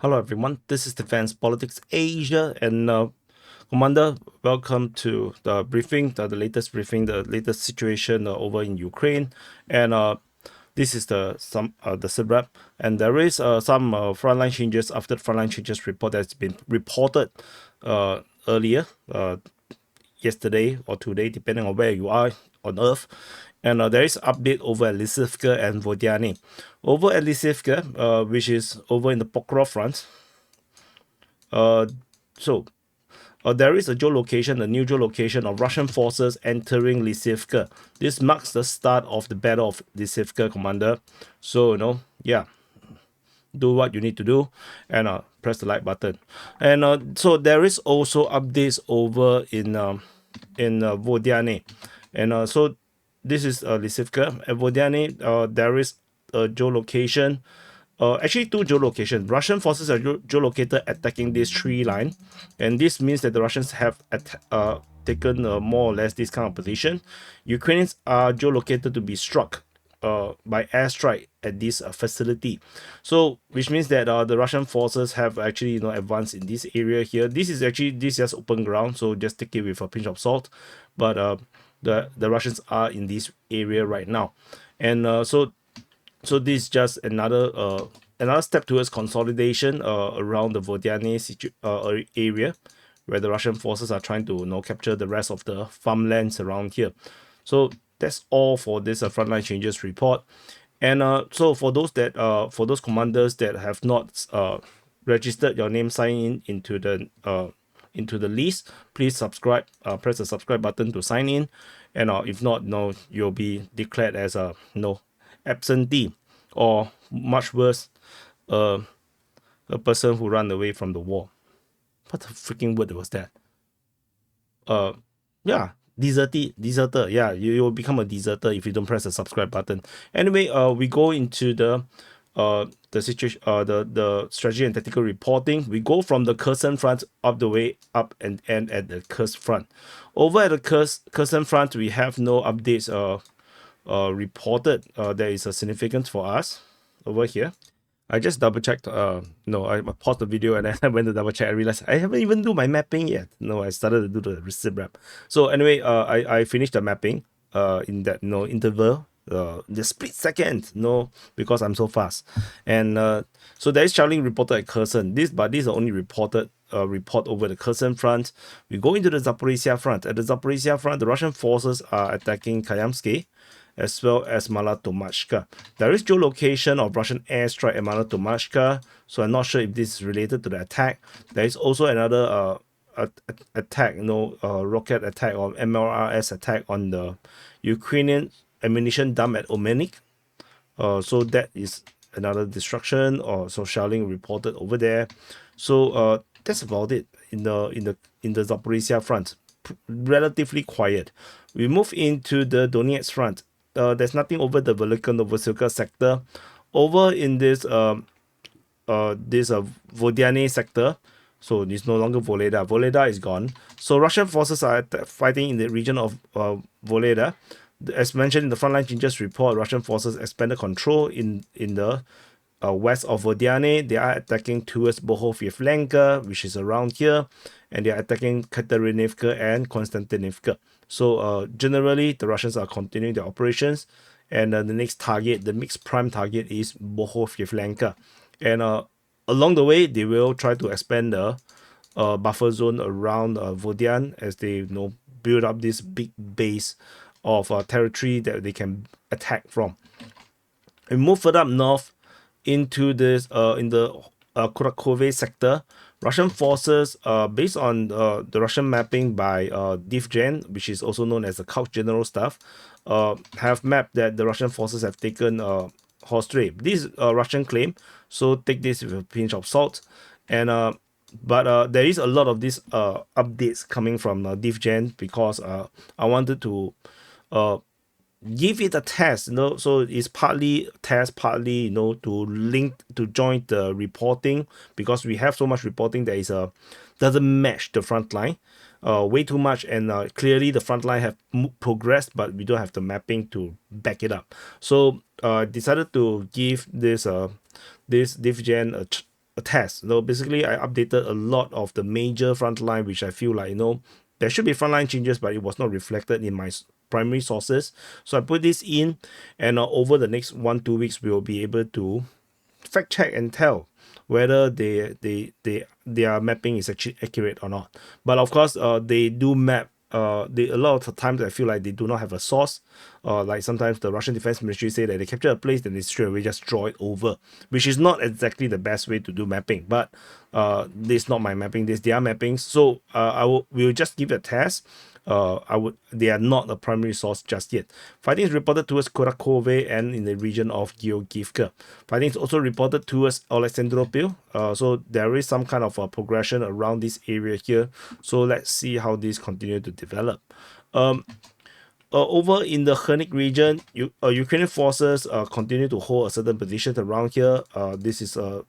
Hello everyone, this is Defense Politics Asia, and Commander, welcome to the briefing, the latest briefing, the latest situation over in Ukraine, and this is the SITREP, and there is some frontline changes after the frontline changes report that's been reported earlier, yesterday or today, depending on where you are on Earth. And there is update over at Lysivka and Vodiane. Over at Lysivka, which is over in the Pokrov front. There is a geolocation, a new geolocation of Russian forces entering Lysivka. This marks the start of the Battle of Lysivka, Commander. So, yeah, do what you need to do and press the like button. And so there is also updates over in Vodiane. And so this is Lysivka. At Vodiane, there is a geolocation. Actually, two geolocations. Russian forces are geolocated attacking this tree line, and this means that the Russians have taken more or less this kind of position. Ukrainians are geolocated to be struck by airstrike at this facility, so which means that the Russian forces have actually advanced in this area here. This is just open ground, so just take it with a pinch of salt. But the Russians are in this area right now, and so this is just another step towards consolidation around the Vodiane area, where the Russian forces are trying to capture the rest of the farmlands around here. So that's all for this frontline changes report. And so for those commanders that have not registered your name, sign in into the list, please subscribe. Press the subscribe button to sign in, and if not, you'll be declared as a absentee, or much worse, a person who ran away from the war. What the freaking word was that? Yeah, deserter. Yeah, you will become a deserter if you don't press the subscribe button. Anyway, we go into the situation, the strategy and tactical reporting. We go from the Kherson front up the way up and end at the Kursk front. Over at the Kherson front, we have no updates reported. There is a significance for us over here. I just double checked. No, I paused the video and then I went to double check. I realized I haven't even do my mapping yet. No, I started to do the SITREP. So anyway, I finished the mapping in that interval, the split second, because I'm so fast. And so there is shelling reported at Kherson. This is the only reported report over the Kherson front. We go into the Zaporizhia front. At the Zaporizhia front, the Russian forces are attacking Kayamsky as well as Malatomashka. There is geolocation of Russian airstrike at Malatomashka, so I'm not sure if this is related to the attack. There is also another attack, rocket attack or MLRS attack on the Ukrainian ammunition dump at Omenik. So that is another destruction, or so shelling reported over there. So that's about it in the Zaporizhia front. Relatively quiet. We move into the Donetsk front. There's nothing over the Velika sector. Over in this Vodiane sector, so it's no longer Voleda. Voleda is gone. So Russian forces are fighting in the region of Voleda. As mentioned in the frontline changes report, Russian forces expanded control in the west of Vodiane. They are attacking towards Bohov-Yevlenka, which is around here, and they are attacking Katerinivka and Konstantinivka. So generally, the Russians are continuing their operations, and the next target, the mixed prime target, is Bohov-Yevlenka. And along the way, they will try to expand the buffer zone around Vodiane as they build up this big base of territory that they can attack from. And move further up north into this in the Kurakove sector. Russian forces, based on the Russian mapping by DivGen, which is also known as the Couch General Staff, have mapped that the Russian forces have taken Horstrey. This is a Russian claim, so take this with a pinch of salt. And but there is a lot of these updates coming from DivGen, because I wanted to give it a test, so it's partly test, partly to join the reporting, because we have so much reporting that is doesn't match the front line way too much, and clearly the front line have progressed, but we don't have the mapping to back it up. So decided to give this DivGen a test. So basically, I updated a lot of the major frontline, which I feel like, there should be frontline changes, but it was not reflected in my primary sources. So I put this in, and over the next 1-2 weeks, we will be able to fact check and tell whether their mapping is actually accurate or not. But of course, they do map. They a lot of times I feel like they do not have a source. Like sometimes the Russian Defense Ministry say that they capture a place, then they straight away just draw it over, which is not exactly the best way to do mapping. But this is not my mapping, this is their mapping. So we will just give it a test. They are not a primary source just yet. Fighting is reported towards Kurakove and in the region of Georgievka. Fighting is also reported towards Alexandropil. So there is some kind of a progression around this area here. So let's see how this continue to develop. Over in the Khernik region, Ukrainian forces continue to hold a certain position around here. This is a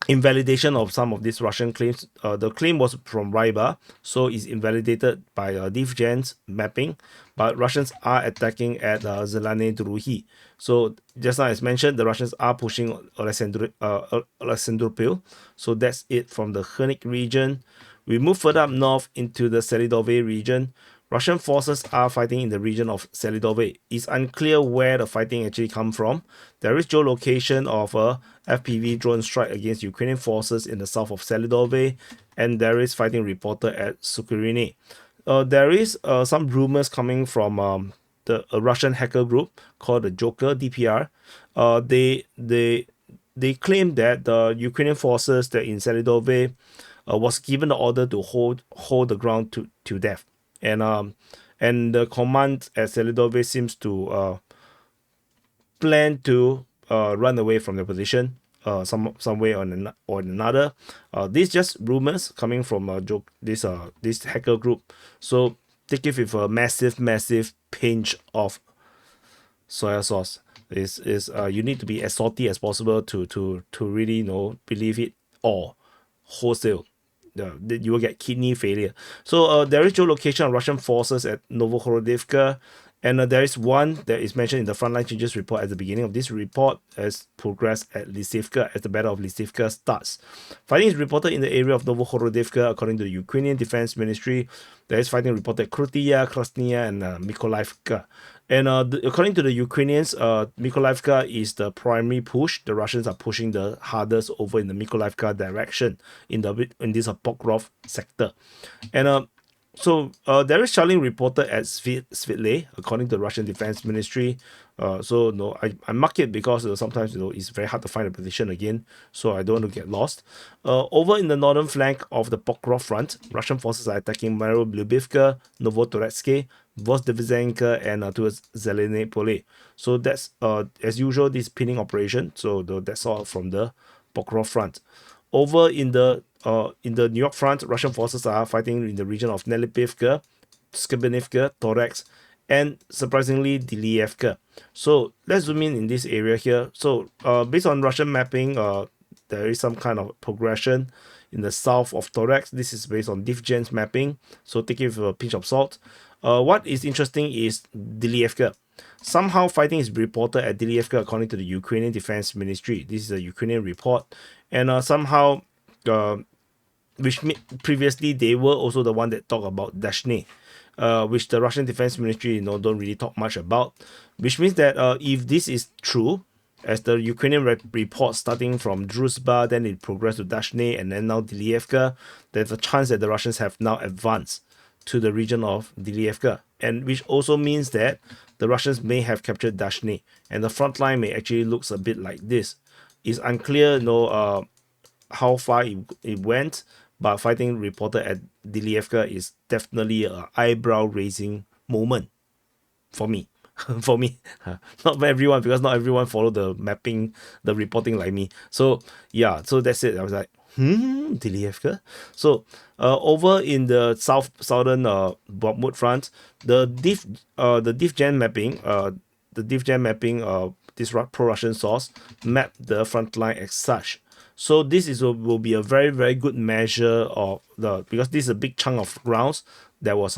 invalidation of some of these Russian claims. The claim was from Ryba, so it's invalidated by DivGen's mapping, but Russians are attacking at Zelane Druhi. So just now as mentioned, the Russians are pushing Alexandropil. So that's it from the Khernik region. We move further up north into the Selidove region. Russian forces are fighting in the region of Selidove. It's unclear where the fighting actually come from. There is geolocation of a FPV drone strike against Ukrainian forces in the south of Selidove, and there is fighting reported at Sukurine. There is some rumors coming from a Russian hacker group called the Joker DPR. They claim that the Ukrainian forces that in Selidove was given the order to hold the ground to death. And the command at Selidove seems to plan to run away from their position some way or another. These just rumors coming from this hacker group. So take it with a massive pinch of soy sauce. You need to be as salty as possible to really believe it or wholesale. You will get kidney failure. So there is geolocation of Russian forces at Novohorodivka, and there is one that is mentioned in the frontline changes report at the beginning of this report as progress at Lysivka as the Battle of Lysivka starts. Fighting is reported in the area of Novohorodivka according to the Ukrainian Defense Ministry. There is fighting reported at Krutya, Krasnaya, and Mykolaiivka. And according to the Ukrainians, Mykolaiivka is the primary push. The Russians are pushing the hardest over in the Mykolaiivka direction in this Pokrov sector. And so there is shelling reported at Svitle, according to the Russian Defense Ministry. I mark it because sometimes it's very hard to find a position again, so I don't want to get lost. Over in the northern flank of the Pokrov front, Russian forces are attacking Marolyubivka, Novotoretsk, Vozdvizhenka, and towards Zelene Pole. So that's as usual this pinning operation. So that's all from the Pokrov front. Over in the New York front, Russian forces are fighting in the region of Nelipivka, Skibinivka, Torex, and surprisingly Dilievka. So let's zoom in this area here. So based on Russian mapping, there is some kind of progression in the south of Torex. This is based on DivGen's mapping, so take it with a pinch of salt. What is interesting is Dilievka. Somehow fighting is reported at Dilievka according to the Ukrainian Defense Ministry. This is a Ukrainian report. And somehow, which previously they were also the one that talked about Dashne, which the Russian Defense Ministry don't really talk much about. Which means that if this is true, as the Ukrainian report starting from Druzhba, then it progressed to Dashne, and then now Dilievka, there's a chance that the Russians have now advanced to the region of Dilievka, and which also means that the Russians may have captured Dashne, and the front line may actually looks a bit like this. It's unclear, how far it went, but fighting reported at Dilievka is definitely an eyebrow-raising moment for me. For me, not for everyone, because not everyone follow the mapping, the reporting like me. So yeah, so that's it. I was like, Dilievka. So over in the southern Bakhmut front, the DivGen mapping, this pro-Russian source mapped the front line as such. So this will be a very, very good measure of because this is a big chunk of grounds that was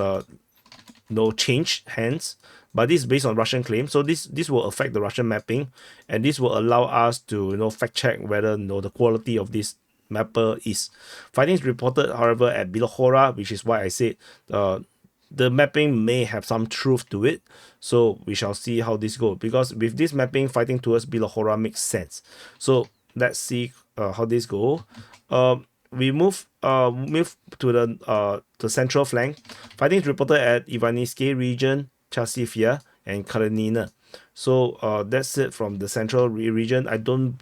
change hands. but this is based on Russian claim. So this will affect the Russian mapping, and this will allow us to fact check whether the quality of this mapper is. Findings reported, however, at Bilohora, which is why I said the mapping may have some truth to it. So we shall see how this goes, because with this mapping, fighting towards Bilohora makes sense. So let's see how this go. We move to the central flank. Findings reported at Ivaniske region, Chasivia, and Karenina. So that's it from the central region. I don't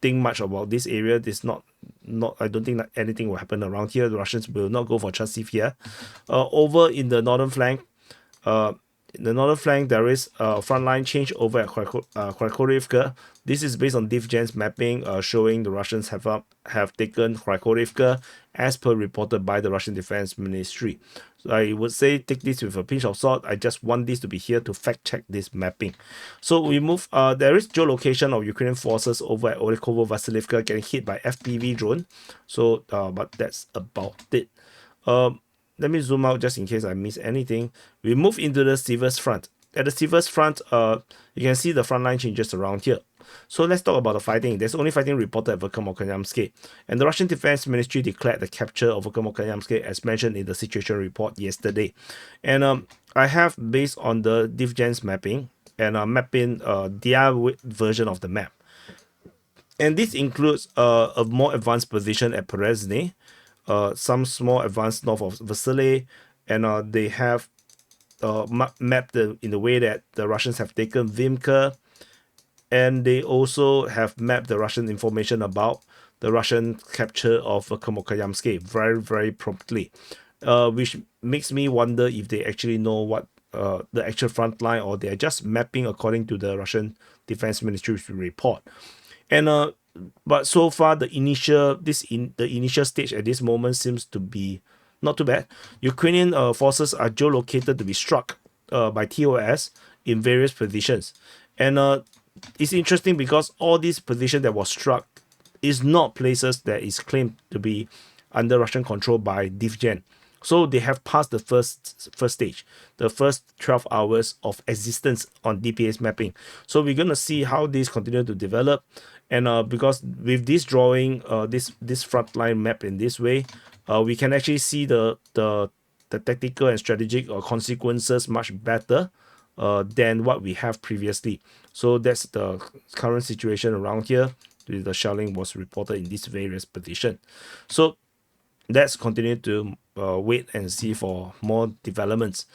think much about this area. This not I don't think that anything will happen around here. The Russians will not go for Chasiv. Over in the northern flank, there is a frontline change over at Krakorivka. This is based on DivGen's mapping, showing the Russians have taken Krakorivka as per reported by the Russian Defense Ministry. So I would say take this with a pinch of salt. I just want this to be here to fact check this mapping. So we move. There is geolocation of Ukrainian forces over at Olekovo Vasilivka getting hit by FPV drone. So but that's about it. Let me zoom out just in case I miss anything. We move into the Sivers front. At the Sivers front, you can see the frontline changes around here. So let's talk about the fighting. There's only fighting reported at Verkhovno-Kanyamske, and the Russian Defense Ministry declared the capture of Verkhovno-Kanyamske as mentioned in the situation report yesterday. And I have, based on the DivGen's mapping, and mapping their version of the map. And this includes a more advanced position at Perezne, some small advanced north of Vasily, and they have mapped in the way that the Russians have taken Vimka, and they also have mapped the Russian information about the Russian capture of Verkhovno-Kanyamske very, very promptly, which makes me wonder if they actually know what the actual front line, or they're just mapping according to the Russian Defense Ministry's report. And but so far the initial stage at this moment seems to be not too bad. Ukrainian forces are geolocated to be struck by TOS in various positions, and it's interesting because all these positions that was struck is not places that is claimed to be under Russian control by DivGen. So they have passed the first stage, the first 12 hours of existence on DPS mapping. So we're going to see how this continue to develop. And because with this drawing, this frontline map in this way, we can actually see the tactical and strategic consequences much better than what we have previously. So that's the current situation around here. The shelling was reported in these various positions. So let's continue to wait and see for more developments.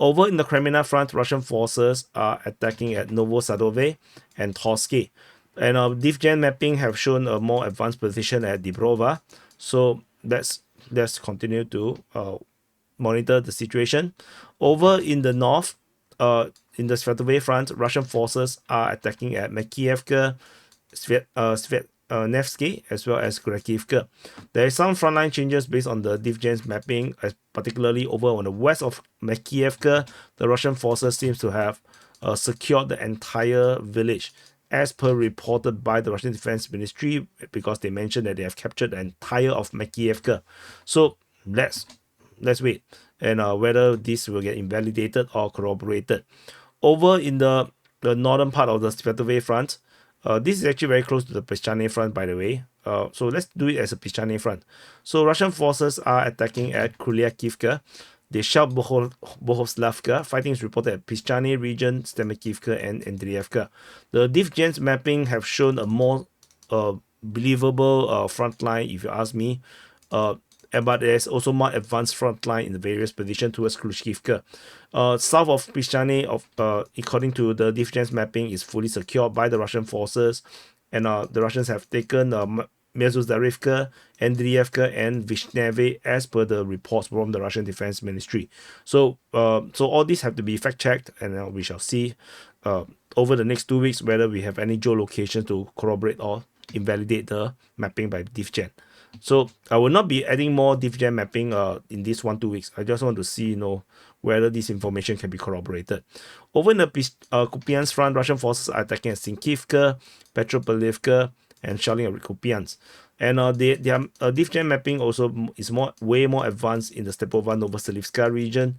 Over in the Crimea front, Russian forces are attacking at Novosadove and Torske. And DivGen mapping have shown a more advanced position at Dibrova. So let's continue to monitor the situation. Over in the north, in the Svetove front, Russian forces are attacking at Makievka, Nevsky, as well as Krakivka. There is some frontline changes based on the DivGen's mapping, particularly over on the west of Makievka. The Russian forces seems to have secured the entire village, as per reported by the Russian Defense Ministry, because they mentioned that they have captured the entire of Makievka. So let's wait and whether this will get invalidated or corroborated. Over in the northern part of the Svetove front, this is actually very close to the Pischane front, by the way. So let's do it as a Pischane front. So Russian forces are attacking at Kryakivka. They shelled Bohoslavka. Fighting is reported at Pischane region, Stemekivka, and Andrievka. The DivGen's mapping have shown a more believable front line, if you ask me. But there's also more advanced front line in the various positions towards Khrushchevka. South of Pischane, according to the DivGen's mapping, is fully secured by the Russian forces, and the Russians have taken Mezuzdarivka, Andrievka, and Vishneve as per the reports from the Russian Defense Ministry. So all these have to be fact checked, and we shall see over the next 2 weeks whether we have any geolocation to corroborate or invalidate the mapping by DivGen. So I will not be adding more DivGen mapping in these 1-2 weeks. I just want to see whether this information can be corroborated. Over in the Kupiansk front, Russian forces are attacking at Sinkivka, Petropavlivka, and shelling at Kupiansk. And their DivGen mapping also is way more advanced in the Stepova Novoselivska region,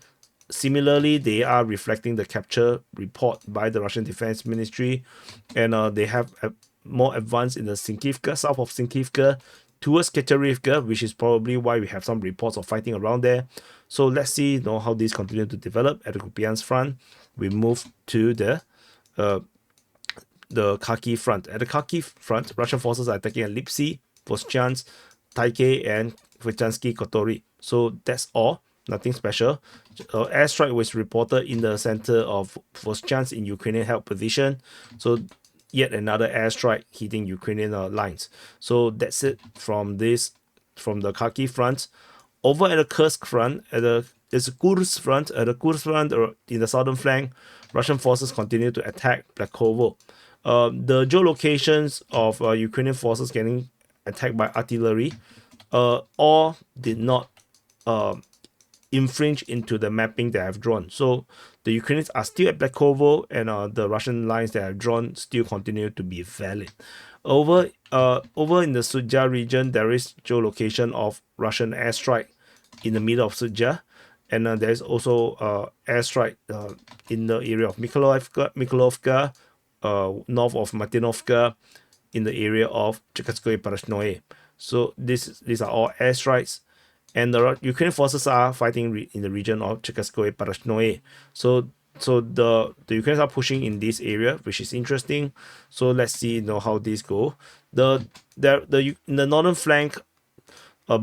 similarly, they are reflecting the capture report by the Russian Defense Ministry, and they have more advanced in the Sinkivka, south of Sinkivka, towards Keterivka, which is probably why we have some reports of fighting around there. So let's see, how these continue to develop at the Kupiansk front. We move to the Kharkiv front. At the Kharkiv front, Russian forces are attacking at Lipsy, Voschansk, Taikei, and Vyschansky Kotori. So that's all. Nothing special. Airstrike was reported in the center of Voschansk in Ukrainian held position. So yet another airstrike hitting Ukrainian lines. So that's it from the Kharkiv front. Over at the Kursk front, Kursk front, in the southern flank, Russian forces continue to attack Blakovo. The geolocations of Ukrainian forces getting attacked by artillery all did not infringe into the mapping that I've drawn. So the Ukrainians are still at Blakovo, and the Russian lines that I've drawn still continue to be valid. Over in the Sudja region, there is geolocation of Russian airstrike in the middle of Sudja, and there's also airstrike in the area of Mikhailovka, north of Martinovka, in the area of Cherkasskoye Parashnoye. So these are all airstrikes, and the Ukrainian forces are fighting in the region of Cherkasskoye Parashnoye. So the Ukrainians are pushing in this area, which is interesting. So let's see how these go. In the northern flank,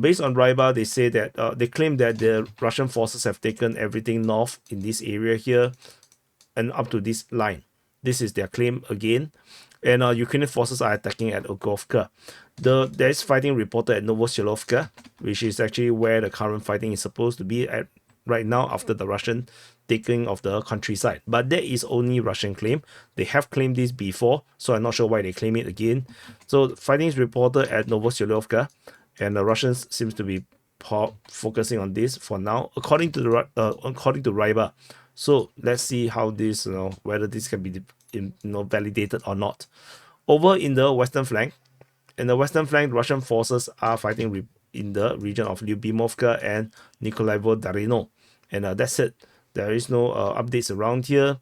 based on Ryba, they say that they claim that the Russian forces have taken everything north in this area here and up to this line. This is their claim again. And Ukrainian forces are attacking at Ogovka. There is fighting reported at Novosilovka, which is actually where the current fighting is supposed to be at right now after the Russian taking of the countryside. But that is only Russian claim. They have claimed this before, so I'm not sure why they claim it again. So fighting is reported at Novosilovka, and the Russians seems to be focusing on this for now, according to Ryba. So let's see how this, whether this can be validated or not. Over in the western flank, Russian forces are fighting in the region of Lyubimovka and Nikolaevo-Darino, and that's it. There is no updates around here.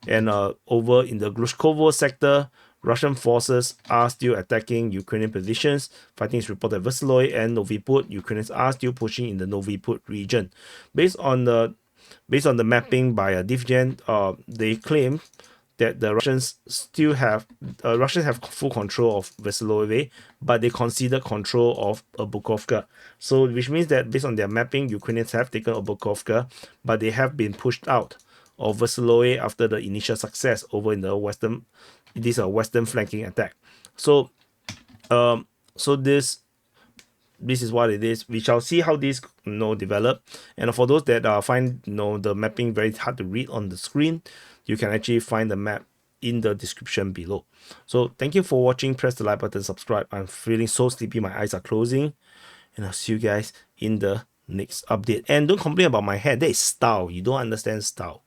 And over in the Glushkovo sector, Russian forces are still attacking Ukrainian positions. Fighting is reported at Veseloy and Novi Put. Ukrainians are still pushing in the Novi Put region. Based on the mapping by Divgen, they claim that the Russians have full control of Veseloy, but they conceded control of Bukovka. So which means that based on their mapping, Ukrainians have taken Bukovka, but they have been pushed out of Veseloy after the initial success over in the western. This is a western flanking attack. So this is what it is. We shall see how this develop. And for those that find the mapping very hard to read on the screen, you can actually find the map in the description below. So thank you for watching. Press the like button, subscribe. I'm feeling so sleepy, my eyes are closing, and I'll see you guys in the next update. And don't complain about my hair. That is style. You don't understand style.